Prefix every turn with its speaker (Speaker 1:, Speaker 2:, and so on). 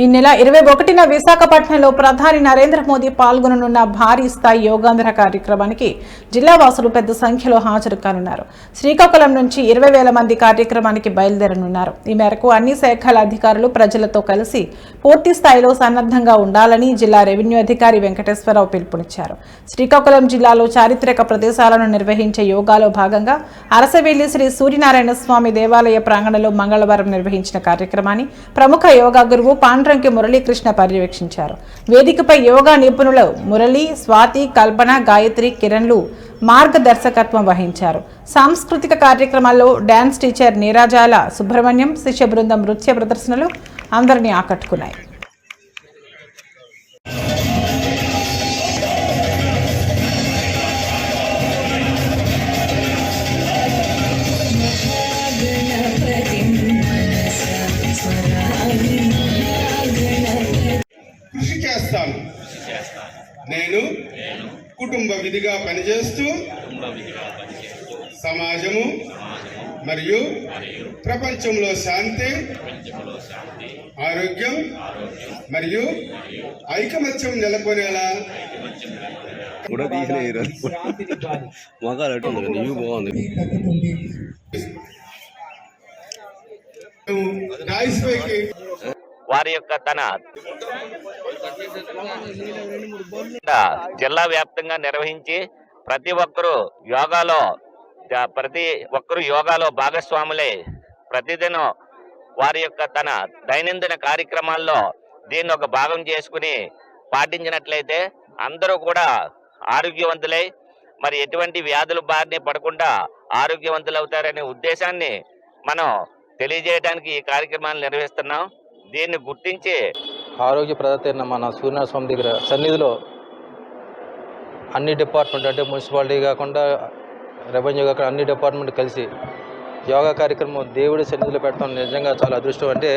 Speaker 1: ఈ నెల 21న విశాఖపట్నంలో ప్రధాని నరేంద్ర మోదీ పాల్గొననున్న భారీ స్థాయి యోగాంధ్ర కార్యక్రమానికి జిల్లా వాసులు పెద్ద సంఖ్యలో హాజరు కానున్నారు. శ్రీకాకుళం నుంచి 20,000 మంది కార్యక్రమానికి బయలుదేరనున్నారు. ఈ మేరకు అన్ని శాఖల అధికారులు ప్రజలతో కలిసి పూర్తి స్థాయిలో సన్నద్ధంగా ఉండాలని జిల్లా రెవెన్యూ అధికారి వెంకటేశ్వరరావు పిలుపునిచ్చారు. శ్రీకాకుళం జిల్లాలో చారిత్రక ప్రదేశాలను నిర్వహించే యోగాలో భాగంగా అరసవెల్లి శ్రీ సూర్యనారాయణ స్వామి దేవాలయ ప్రాంగణంలో మంగళవారం నిర్వహించిన కార్యక్రమాన్ని ప్రముఖ యోగా గురువు రంకి మురళీకృష్ణ పర్యవేక్షించారు. వేదికపై యోగా నిపుణులు మురళి, స్వాతి, కల్పన, గాయత్రి, కిరణ్లు మార్గదర్శకత్వం వహించారు. సాంస్కృతిక కార్యక్రమాల్లో డాన్స్ టీచర్ నీరాజాల సుబ్రహ్మణ్యం, శిష్య బృందం నృత్య ప్రదర్శనలు అందరినీ ఆకట్టుకున్నాయి.
Speaker 2: కృషి చేస్తాను. నేను కుటుంబ విధిగా పనిచేస్తూ సమాజము మరియు ప్రపంచంలో శాంతి, ఆరోగ్యం మరియు ఐకమత్యం నెలకొనేలా
Speaker 3: వారి యొక్క తన జిల్లా వ్యాప్తంగా నిర్వహించి ప్రతి ఒక్కరూ యోగాలో భాగస్వాములై ప్రతిదినం వారి యొక్క తన దైనందిన కార్యక్రమాల్లో దీన్ని ఒక భాగం చేసుకుని పాటించినట్లయితే అందరూ కూడా ఆరోగ్యవంతులై మరి ఎటువంటి వ్యాధుల బారిన పడకుండా ఆరోగ్యవంతులు అవుతారనే ఉద్దేశాన్ని మనం తెలియజేయడానికి ఈ కార్యక్రమాన్ని నిర్వహిస్తున్నాం. దీన్ని గుర్తించి
Speaker 4: ఆరోగ్య ప్రదాత అయిన మన సూర్యనారాయణ స్వామి దగ్గర సన్నిధిలో అన్ని డిపార్ట్మెంట్ అంటే మున్సిపాలిటీ కాకుండా రెవెన్యూ కాకుండా అన్ని డిపార్ట్మెంట్ కలిసి యోగా కార్యక్రమం దేవుడి సన్నిధిలో పెట్టడం నిజంగా చాలా అదృష్టం. అంటే